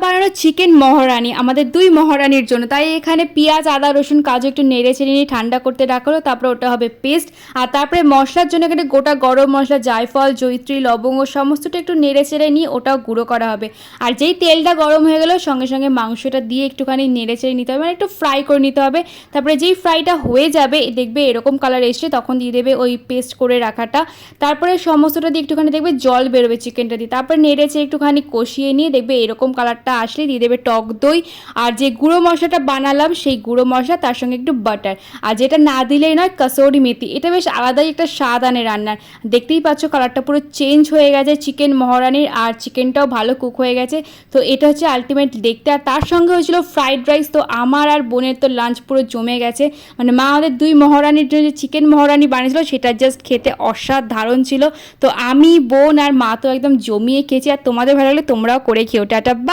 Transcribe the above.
বানানো চিকেন মহারানি আমাদের দুই মহারানির জন্য। তাই এখানে পেঁয়াজ আদা রসুন কাজু একটু নেড়ে চেড়ে নিয়ে ঠান্ডা করতে রাখলো, তারপরে ওটা হবে পেস্ট। আর তারপরে মশলার জন্য এখানে গোটা গরম মশলা, জায়ফল, জয়িত্রী, লবঙ্গ সমস্তটা একটু নেড়ে চেড়ে নিয়ে ওটাও গুঁড়ো করা হবে। আর যেই তেলটা গরম হয়ে গেলো সঙ্গে সঙ্গে মাংসটা দিয়ে একটুখানি নেড়ে চেড়ে নিতে হবে, মানে একটু ফ্রাই করে নিতে হবে। তারপরে যেই ফ্রাইটা হয়ে যাবে দেখবে এরকম কালার এসছে, তখন দিয়ে দেবে ওই পেস্ট করে রাখাটা। তারপরে সমস্তটা দিয়ে একটুখানি দেখবে জল বেরোবে চিকেনটা দিয়ে, তারপরে নেড়ে চেড়ে একটুখানি কষিয়ে নিয়ে দেখবে এরকম কালারটা আসলে দিয়ে দেবে টক দই। আর যে গুঁড়ো মশলাটা বানালাম সেই গুঁড়ো মশলা, তার সঙ্গে একটু বাটার। আর যেটা না দিলেই নয়, কাসুরি মেথি। এটা বেশ আলাদাই একটা স্বাদ আনে রান্নার। দেখতেই পাচ্ছ কালারটা পুরো চেঞ্জ হয়ে গেছে চিকেন মহারানির, আর চিকেনটাও ভালো কুক হয়ে গেছে। তো এটা হচ্ছে আলটিমেট দেখতে। আর তার সঙ্গে হয়েছিল ফ্রাইড রাইস। তো আমার আর বোনের তো লাঞ্চ পুরো জমে গেছে। মানে মা আমাদের দুই মহারানির জন্য যে চিকেন মহারানি বানিয়েছিল সেটা জাস্ট খেতে অসাধারণ ছিল। তো আমি, বোন আর মা তো একদম জমিয়ে খেয়েছি। আর তোমাদের ভালো লাগলে তোমরাও করে খেও। Tata, by.